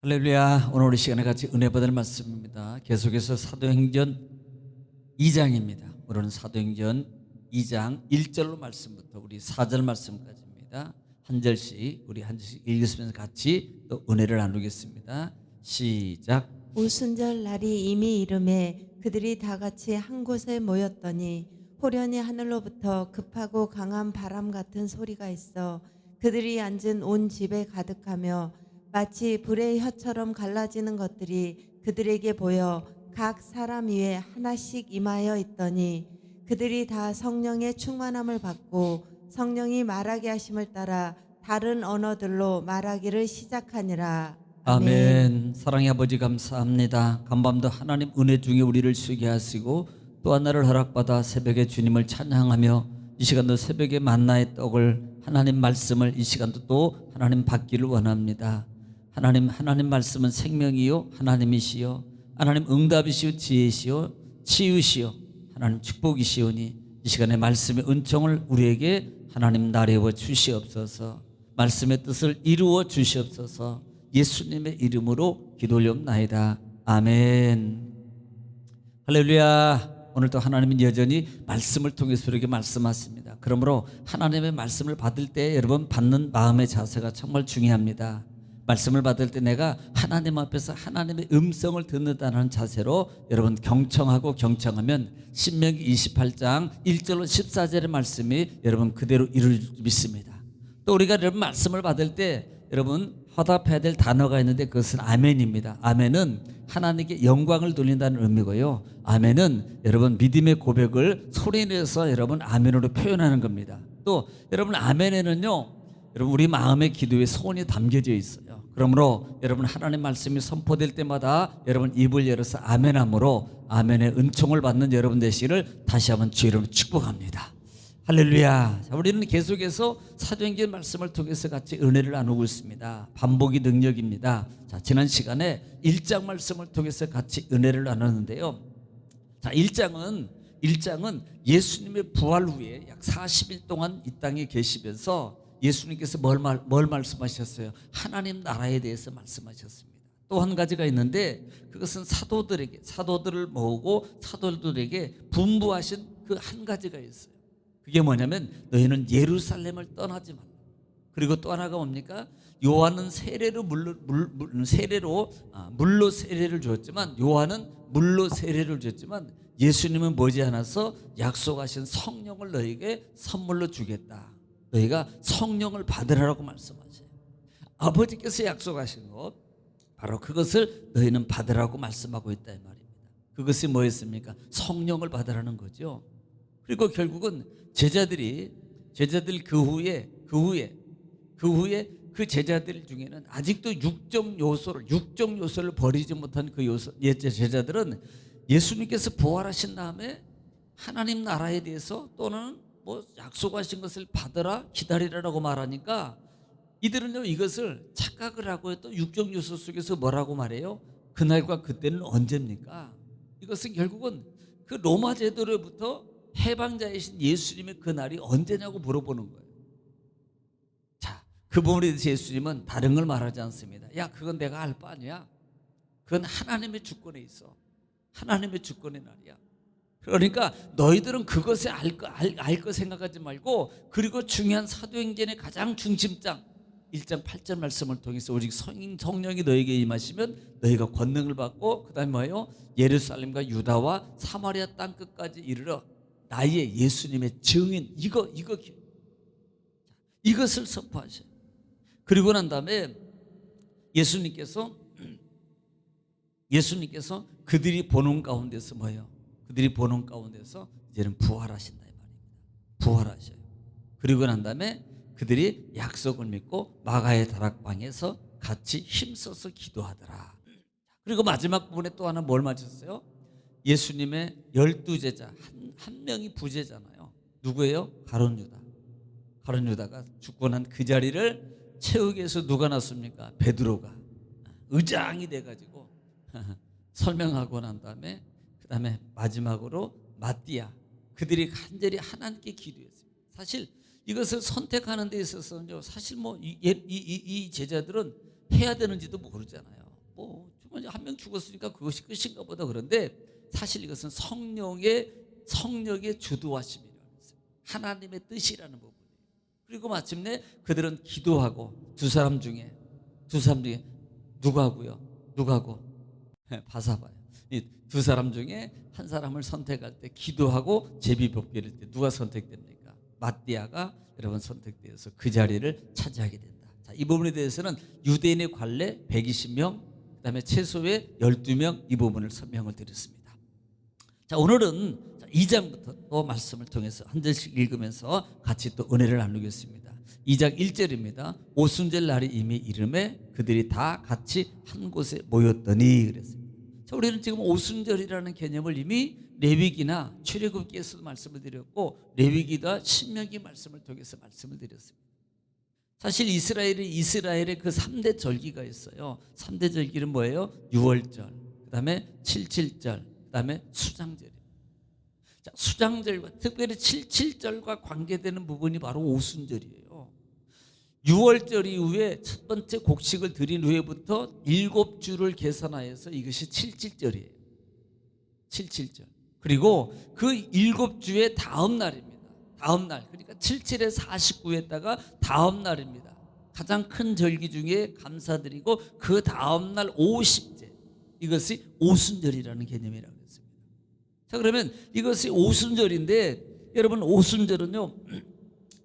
할렐루야. 오늘 우리 시간에 같이 은혜 받을 말씀입니다. 계속해서 사도행전 2장입니다. 오늘은 사도행전 2장 1절로 말씀부터 우리 4절 말씀까지입니다. 한 절씩 우리 한 절씩 읽으시면서 같이 또 은혜를 나누겠습니다. 시작. 오순절 날이 이미 이름에 그들이 다 같이 한 곳에 모였더니 호련히 하늘로부터 급하고 강한 바람 같은 소리가 있어 그들이 앉은 온 집에 가득하며 마치 불의 혀처럼 갈라지는 것들이 그들에게 보여 각 사람 위에 하나씩 임하여 있더니 그들이 다 성령의 충만함을 받고 성령이 말하게 하심을 따라 다른 언어들로 말하기를 시작하니라. 아멘. 사랑의 아버지 감사합니다. 간밤도 하나님 은혜 중에 우리를 쉬게 하시고 또 하나를 허락받아 새벽에 주님을 찬양하며 이 시간도 새벽에 만나의 떡을 하나님 말씀을 이 시간도 또 하나님 받기를 원합니다. 하나님 말씀은 생명이요 하나님이시요 하나님 응답이시요 지혜시요 치유시요 하나님 축복이시오니 이 시간에 말씀의 은총을 우리에게 하나님 나래워 주시옵소서. 말씀의 뜻을 이루어 주시옵소서. 예수님의 이름으로 기도 올려옵나이다. 아멘. 할렐루야. 오늘도 하나님은 여전히 말씀을 통해서 우리에게 말씀하십니다. 그러므로 하나님의 말씀을 받을 때 여러분 받는 마음의 자세가 정말 중요합니다. 말씀을 받을 때 내가 하나님 앞에서 하나님의 음성을 듣는다는 자세로 여러분 경청하면 신명기 28장 1절로 14절의 말씀이 여러분 그대로 이루어질 줄 믿습니다. 또 우리가 여러분 말씀을 받을 때 여러분 화답해야 될 단어가 있는데 그것은 아멘입니다. 아멘은 하나님께 영광을 돌린다는 의미고요. 아멘은 여러분 믿음의 고백을 소리내서 여러분 아멘으로 표현하는 겁니다. 또 여러분 아멘에는요 여러분 우리 마음의 기도에 소원이 담겨져 있어요. 그러므로 여러분 하나님 말씀이 선포될 때마다 여러분 입을 열어서 아멘함으로 아멘의 은총을 받는 여러분 되시기를 다시 한번 주의 이름으로 축복합니다. 할렐루야. 자, 우리는 계속해서 사도행전 말씀을 통해서 같이 은혜를 나누고 있습니다. 반복이 능력입니다. 자, 지난 시간에 1장 말씀을 통해서 같이 은혜를 나눴는데요. 자, 1장은 예수님의 부활 후에 약 40일 동안 이 땅에 계시면서 예수님께서 뭘 말씀하셨어요? 하나님 나라에 대해서 말씀하셨습니다. 또 한 가지가 있는데 그것은 사도들을 모으고 사도들에게 분부하신 그 한 가지가 있어요. 그게 뭐냐면 너희는 예루살렘을 떠나지 말라. 그리고 또 하나가 뭡니까? 요한은 물로 세례를 주었지만 요한은 물로 세례를 주었지만 예수님은 머지않아서 약속하신 성령을 너희에게 선물로 주겠다. 너희가 성령을 받으라고 말씀하세요. 아버지께서 약속하신 것 바로 그것을 너희는 받으라고 말씀하고 있다 이 말입니다. 그것이 뭐였습니까? 성령을 받으라는 거죠. 그리고 결국은 제자들 그 후에 그 제자들 중에는 아직도 육적 요소를 버리지 못한 그 제자들은 예수님께서 부활하신 다음에 하나님 나라에 대해서 또는 뭐 약속하신 것을 받으라 기다리라고 말하니까 이들은요 이것을 착각을 하고 또 육적 요소 속에서 뭐라고 말해요? 그날과 그때는 언제입니까? 이것은 결국은 그 로마 제도로부터 해방자이신 예수님의 그날이 언제냐고 물어보는 거예요. 자, 그 부분에 대해서 예수님은 다른 걸 말하지 않습니다. 야, 그건 내가 알 바 아니야. 그건 하나님의 주권에 있어. 하나님의 주권의 날이야. 그러니까 너희들은 그것에 알 거 생각하지 말고 그리고 중요한 사도행전의 가장 중심장 1장 8절 말씀을 통해서 오직 성령이 너에게 임하시면 너희가 권능을 받고 그 다음에 뭐예요? 예루살렘과 유다와 사마리아 땅 끝까지 이르러 나의 예수님의 증인 이것을 선포하셔요. 그리고 난 다음에 예수님께서 그들이 보는 가운데서 뭐예요? 그들이 보는 가운데서 이제는 부활하신다 이 말입니다. 부활하셔요. 그리고 난 다음에 그들이 약속을 믿고 마가의 다락방에서 같이 힘써서 기도하더라. 그리고 마지막 부분에 또 하나 뭘 맞췄어요? 예수님의 12제자 한 명이 부재잖아요. 누구예요? 가룟 유다가 죽고 난 그 자리를 채우기 위해서 누가 났습니까? 베드로가 의장이 돼가지고 설명하고 난 다음에 그 다음에 마지막으로 마띠아 그들이 간절히 하나님께 기도했어요. 사실 이것을 선택하는 데 있어서는요 사실 뭐 이 제자들은 해야 되는지도 모르잖아요. 한 명 죽었으니까 그것이 끝인가 보다. 그런데 사실 이것은 성령의 주도하심이라는 거예요. 하나님의 뜻이라는 부분이에요. 그리고 마침내 그들은 기도하고 두 사람 중에 누구하고 바사바요. 이 두 사람 중에 한 사람을 선택할 때, 기도하고 제비뽑기를 때 누가 선택됩니까? 마띠아가 여러분 선택되어서 그 자리를 차지하게 된다. 자, 이 부분에 대해서는 유대인의 관례 120명, 그다음에 최소의 12명, 이 부분을 설명을 드렸습니다. 자, 오늘은 2장부터 또 말씀을 통해서 한 절씩 읽으면서 같이 또 은혜를 나누겠습니다. 2장 1절입니다. 오순절 날이 이미 이름에 그들이 다 같이 한 곳에 모였더니 그랬습니다. 자, 우리는 지금 오순절이라는 개념을 이미 레위기나 출애굽기에서도 말씀을 드렸고, 레위기나 신명기 말씀을 통해서 말씀을 드렸습니다. 사실 이스라엘의 그 3대 절기가 있어요. 3대 절기는 뭐예요? 유월절, 그다음에 칠칠절, 그다음에 수장절입니다. 자, 수장절과 특별히 칠칠절과 관계되는 부분이 바로 오순절이에요. 6월절 이후에 첫 번째 곡식을 드린 후에부터 7주를 계산하여서 이것이 칠칠절이에요. 칠칠절. 그리고 그 7주의 다음 날입니다. 다음 날, 그러니까 77에 49에다가 다음 날입니다. 가장 큰 절기 중에 감사드리고 그 다음 날 50제, 이것이 오순절이라는 개념이라고 했습니다. 자, 그러면 이것이 오순절인데, 여러분 오순절은요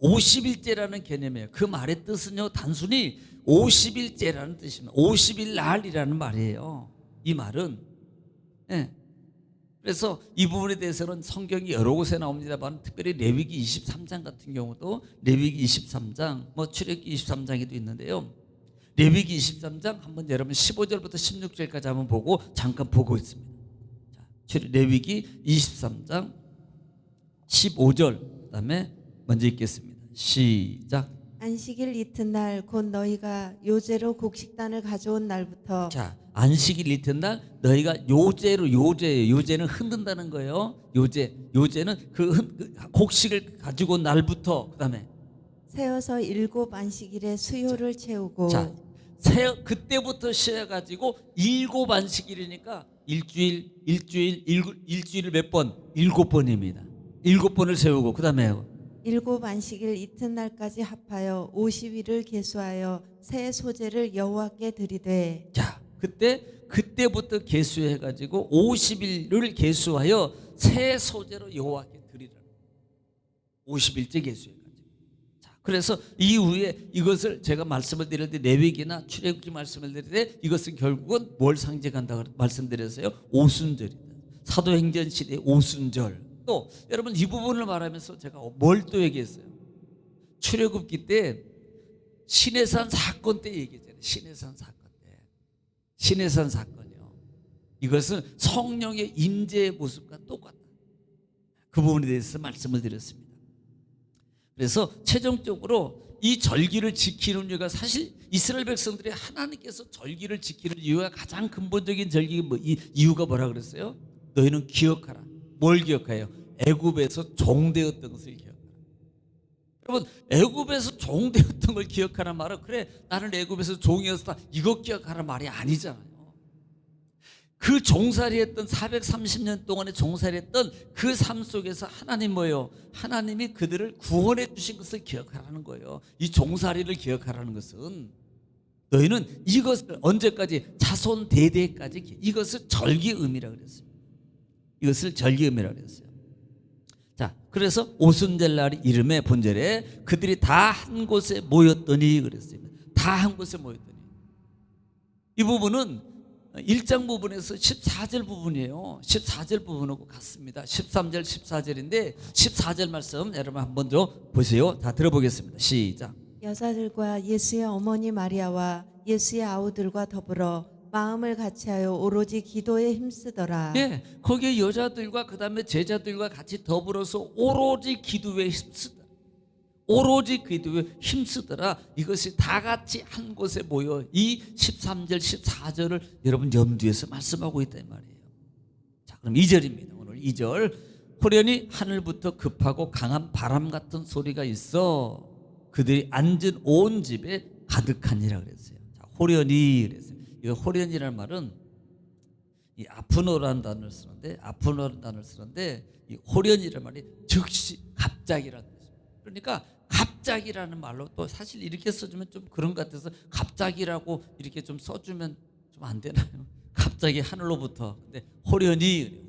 50일째라는 개념이에요. 그 말의 뜻은요 단순히 50일째라는 뜻입니다. 50일 날이라는 말이에요. 이 말은. 그래서 이 부분에 대해서는 성경이 여러 곳에 나옵니다만, 특별히 레위기 23장 같은 경우도 레위기 23장, 출애굽기 23장에도 있는데요. 레위기 23장 한번 여러분 15절부터 16절까지 한번 보고 잠깐 보고 있습니다. 자, 레위기 23장 15절, 그다음에 먼저 읽겠습니다. 시작. 안식일 이튿날 곧 너희가 요제로 곡식단을 가져온 날부터. 자, 안식일 이튿날 너희가 요제는 흔든다는 거예요. 요제는 그 곡식을 가지고 온 날부터, 그다음에 세어서 7 안식일에 수요를 채우고. 자, 그때부터 쉬어가지고 7 안식일이니까 일주일을 몇 번? 7번입니다. 7번을 세우고, 그다음에 7 안식일 이튿날까지 합하여 50일을 계수하여 새 소제를 여호와께 드리되. 자, 그때부터 계수해가지고 50일을 계수하여 새 소제로 여호와께 드리라. 50일째 계수해가지고. 자, 그래서 이후에 이것을 제가 말씀을 드릴 때, 레위기나 출애굽기 말씀을 드릴 때 이것은 결국은 뭘 상징한다고 말씀드렸어요? 오순절이다. 사도행전 시대 오순절. 또 여러분 이 부분을 말하면서 제가 뭘 또 얘기했어요? 출애굽기 때 시내산 사건 때 얘기했잖아요. 시내산 사건이요. 이것은 성령의 임재의 모습과 똑같다. 그 부분에 대해서 말씀을 드렸습니다. 그래서 최종적으로 이 절기를 지키는 이유가, 사실 이스라엘 백성들이 하나님께서 절기를 지키는 이유가, 가장 근본적인 이유가 뭐라 그랬어요? 너희는 기억하라. 뭘 기억해요? 애굽에서 종되었던 것을 기억하라. 여러분, 애굽에서 종되었던 걸 기억하라는 말은, 그래 나는 애굽에서 종이었다, 이거 기억하라는 말이 아니잖아요. 그 종살이했던 430년 동안의 종살이했던 그 삶 속에서 하나님 뭐예요? 하나님이 그들을 구원해 주신 것을 기억하라는 거예요. 이 종살이를 기억하라는 것은, 너희는 이것을 언제까지? 자손 대대까지 이것을 절기의미라고 그랬어요. 이것을 절기의미라고 그랬어요. 자, 그래서 오순절 날이 이름의 본절에 그들이 다 한 곳에 모였더니 그랬습니다. 다 한 곳에 모였더니. 이 부분은 1장 부분에서 14절 부분이에요. 14절 부분하고 같습니다. 13절 14절인데 14절 말씀 여러분 한번 좀 보세요. 다 들어보겠습니다. 시작. 여자들과 예수의 어머니 마리아와 예수의 아우들과 더불어 마음을 같이하여 오로지 기도에 힘쓰더라. 예, 거기에 여자들과 그다음에 제자들과 같이 더불어서 오로지 기도에 힘쓰더라. 이것이 다 같이 한 곳에 모여 이 13절 14절을 여러분 염두에서 말씀하고 있다 이 말이에요. 자, 그럼 2절입니다. 오늘 2절. 호련히 하늘부터 급하고 강한 바람 같은 소리가 있어 그들이 앉은 온 집에 가득하니라 그랬어요. 자, 호련히 그랬어요. 이 호련이라는 말은 이 아프노라는 단어를 쓰는데 이 호련이라는 말이 즉시 갑자기라는 뜻입니다. 그러니까 갑자기라는 말로 또 사실 이렇게 써주면 좀 그런 것 같아서 갑자기라고 이렇게 좀 써주면 좀 안 되나요? 갑자기 하늘로부터. 근데 호련히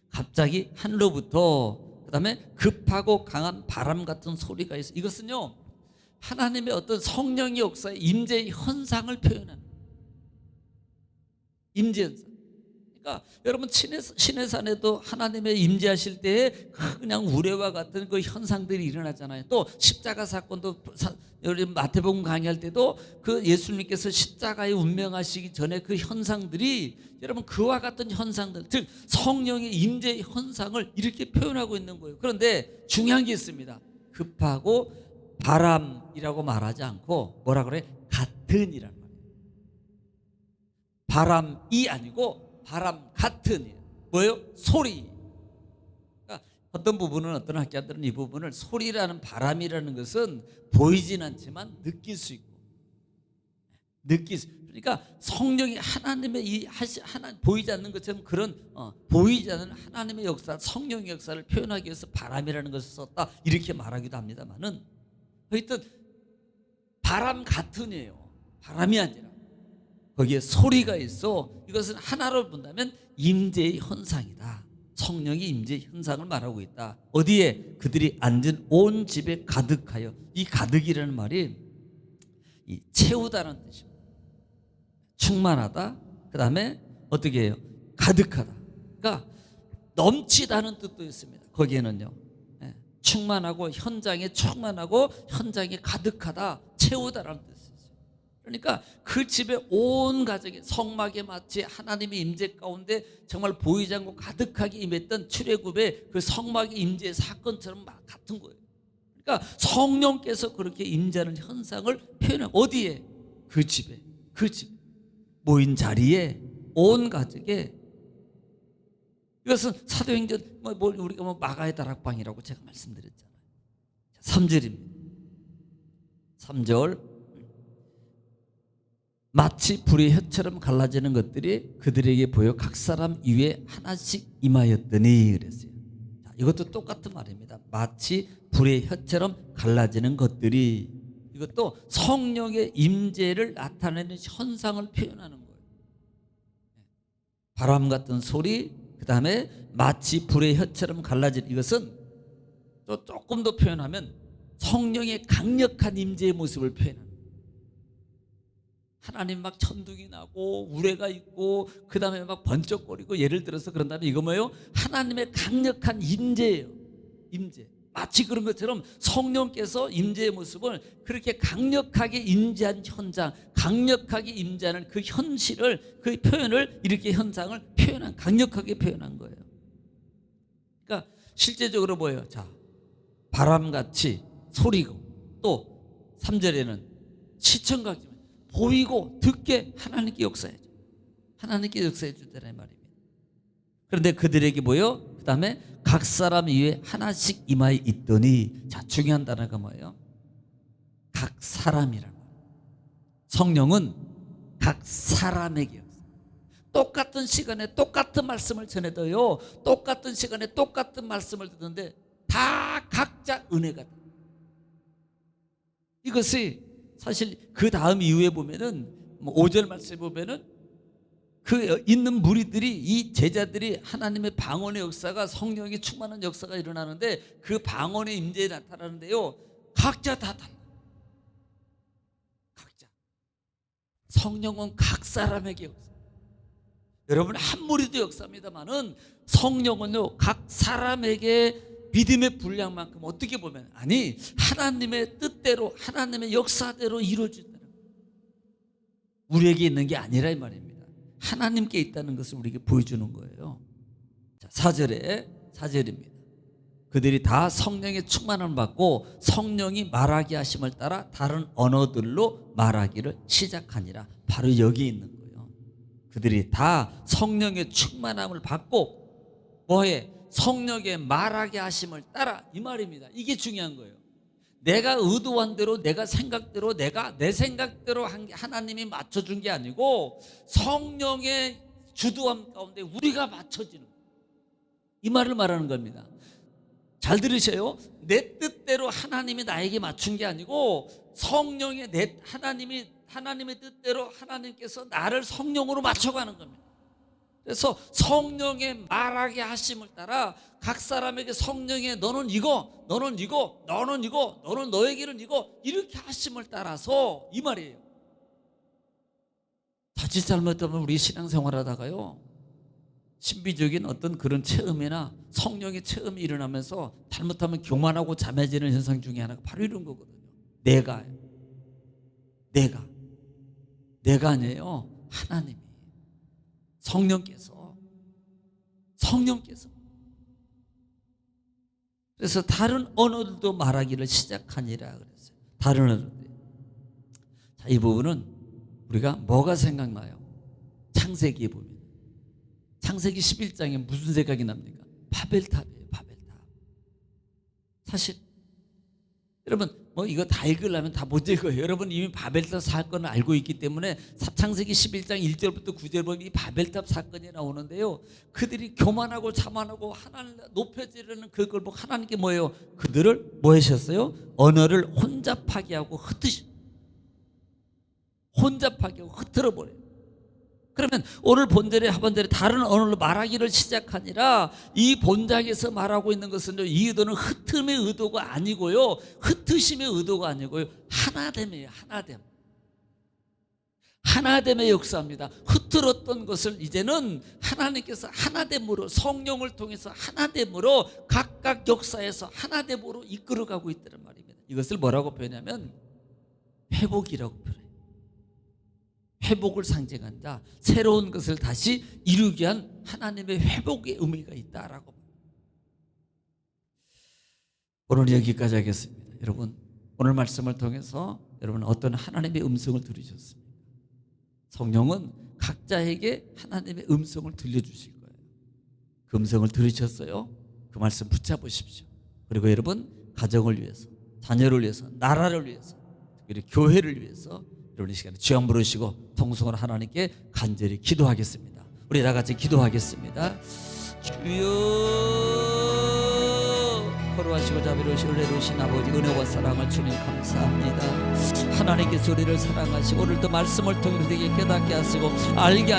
갑자기 하늘로부터, 그다음에 급하고 강한 바람 같은 소리가 있어. 이것은요 하나님의 어떤 성령의 역사의 임재의 현상을 표현하는 임재 현상. 그러니까 여러분 시내산에도 하나님의 임재하실 때에 그냥 우레와 같은 그 현상들이 일어나잖아요. 또 십자가 사건도 마태복음 강의할 때도 그 예수님께서 십자가에 운명하시기 전에 그 현상들이 여러분 그와 같은 현상들, 즉 성령의 임재 현상을 이렇게 표현하고 있는 거예요. 그런데 중요한 게 있습니다. 급하고 바람이라고 말하지 않고 뭐라 그래? 같은이란 말이에요. 바람이 아니고 바람 같은, 뭐예요? 소리. 그러니까 어떤 부분은, 어떤 학자들은 이 부분을 소리라는, 바람이라는 것은 보이진 않지만 느낄 수 있고, 그러니까 성령이 하나님의 이 보이지 않는 것처럼 그런 보이지 않는 하나님의 역사, 성령의 역사를 표현하기 위해서 바람이라는 것을 썼다, 이렇게 말하기도 합니다만은 하여튼 바람 같은이에요. 바람이 아니라 거기에 소리가 있어. 이것은 하나로 본다면 임재의 현상이다. 성령의 임재의 현상을 말하고 있다. 어디에? 그들이 앉은 온 집에 가득하여. 이 가득이라는 말이 이 채우다라는 뜻입니다. 충만하다. 그 다음에 어떻게 해요? 가득하다. 그러니까 넘치다는 뜻도 있습니다. 거기에는요 충만하고, 현장에 충만하고 현장에 가득하다, 채우다라는 뜻이에요. 그러니까 그 집에 온 가정이 성막에 마치 하나님의 임재 가운데 정말 보이지 않고 가득하게 임했던 출애굽의 그 성막의 임재 사건처럼 같은 거예요. 그러니까 성령께서 그렇게 임재하는 현상을 표현해요. 어디에? 그 집에, 모인 자리에, 온 가족에. 이것은 사도행전 우리가 마가의 다락방이라고 제가 말씀드렸잖아요. 3절입니다. 3절. 마치 불의 혀처럼 갈라지는 것들이 그들에게 보여 각 사람 위에 하나씩 임하였더니 그랬어요. 자, 이것도 똑같은 말입니다. 마치 불의 혀처럼 갈라지는 것들이, 이것도 성령의 임재를 나타내는 현상을 표현하는 거예요. 바람 같은 소리, 그 다음에 마치 불의 혀처럼 갈라지는, 이것은 또 조금 더 표현하면 성령의 강력한 임재의 모습을 표현하는 거예요. 하나님 막 천둥이 나고 우레가 있고 그 다음에 막 번쩍거리고, 예를 들어서 그런다면 이거 뭐예요? 하나님의 강력한 임재예요. 임재. 마치 그런 것처럼 성령께서 임재의 모습을 그렇게 강력하게 임재한 현장, 강력하게 임재하는 그 현실을, 그 표현을, 이렇게 현상을 강력하게 표현한 거예요. 그러니까 실제적으로 뭐예요? 자, 바람같이 소리고, 또 3절에는 시청각, 보이고 듣게 하나님께 역사해줘. 하나님께 역사해 주더란 말입니다. 그런데 그들에게 보여, 그 다음에 각 사람 위에 하나씩 임하여 있더니. 자, 중요한 단어가 뭐예요? 각 사람이란 말이에요. 성령은 각 사람에게 역사. 똑같은 시간에 똑같은 말씀을 전해도요, 똑같은 시간에 똑같은 말씀을 듣는데 다 각자 은혜가 돼. 이것이 사실 그 다음 이후에 보면은 5절 말씀에 보면은 그 있는 무리들이, 이 제자들이 하나님의 방언의 역사가, 성령이 충만한 역사가 일어나는데 그 방언의 임재에 나타나는데요, 각자 다 달라. 각자. 성령은 각 사람에게 역사. 여러분 한 무리도 역사입니다만은 성령은요 각 사람에게 믿음의 분량만큼 어떻게 보면, 아니 하나님의 뜻대로, 하나님의 역사대로 이루어진다는 거예요. 우리에게 있는 게 아니라 이 말입니다. 하나님께 있다는 것을 우리에게 보여주는 거예요. 자, 4절입니다. 그들이 다 성령의 충만함을 받고 성령이 말하게 하심을 따라 다른 언어들로 말하기를 시작하니라. 바로 여기 있는 거예요. 그들이 다 성령의 충만함을 받고 뭐해? 성령의 말하게 하심을 따라, 이 말입니다. 이게 중요한 거예요. 내가 의도한 대로, 내가 생각대로, 내가 내 생각대로 한 게 하나님이 맞춰준 게 아니고 성령의 주도함 가운데 우리가 맞춰지는, 이 말을 말하는 겁니다. 잘 들으세요. 내 뜻대로 하나님이 나에게 맞춘 게 아니고 성령의 하나님의 뜻대로 하나님께서 나를 성령으로 맞춰가는 겁니다. 그래서 성령의 말하게 하심을 따라 각 사람에게 성령의 너는 이거, 너는 이거, 너는 이거, 너는 너에게는 이거, 이렇게 하심을 따라서, 이 말이에요. 자칫 잘못하면 우리 신앙생활 하다가요, 신비적인 어떤 그런 체험이나 성령의 체험이 일어나면서 잘못하면 교만하고 잠해지는 현상 중에 하나가 바로 이런 거거든요. 내가 아니에요. 하나님이, 성령께서. 그래서 다른 언어들도 말하기를 시작하니라 그랬어요. 다른 언어들. 자, 이 부분은 우리가 뭐가 생각나요? 창세기에 보면, 창세기 11장에 무슨 생각이 납니까? 바벨탑이에요. 바벨탑. 사실 여러분 뭐 이거 다 읽으려면 다 못 읽어요. 여러분 이미 바벨탑 사건을 알고 있기 때문에 창세기 11장 1절부터 9절 보면 이 바벨탑 사건이 나오는데요, 그들이 교만하고 자만하고 하나님을 높여지려는 그걸 보고 하나님께 뭐예요? 그들을 뭐 하셨어요? 언어를 혼잡하게 하고 흩어져 버려요. 그러면 오늘 본절에 하반절에 다른 언어로 말하기를 시작하니라, 이 본장에서 말하고 있는 것은 이 의도는 흩음의 의도가 아니고요, 흩으심의 의도가 아니고요, 하나됨이에요. 하나됨의 역사입니다. 흐트렀던 것을 이제는 하나님께서 하나됨으로, 성령을 통해서 하나됨으로 각각 역사에서 하나됨으로 이끌어가고 있다는 말입니다. 이것을 뭐라고 표현하면 회복이라고 표현해요. 회복을 상징한다. 새로운 것을 다시 이루기 위한 하나님의 회복의 의미가 있다라고. 오늘 여기까지 하겠습니다. 여러분 오늘 말씀을 통해서 여러분 어떤 하나님의 음성을 들으셨습니까? 성령은 각자에게 하나님의 음성을 들려주실 거예요. 그 음성을 들으셨어요? 그 말씀 붙잡으십시오. 그리고 여러분 가정을 위해서, 자녀를 위해서, 나라를 위해서, 특별히 교회를 위해서 여러분 이 시간에 주여 한번 부르시고 통성으로 하나님께 간절히 기도하겠습니다. 우리 다 같이 기도하겠습니다. 주여, 거룩하시고 자비로우시고 은혜로우신 아버지, 은혜와 사랑을 주님 감사합니다. 하나님께서 우리를 사랑하시고 오늘도 말씀을 통해 우리에게 깨닫게 하시고 알게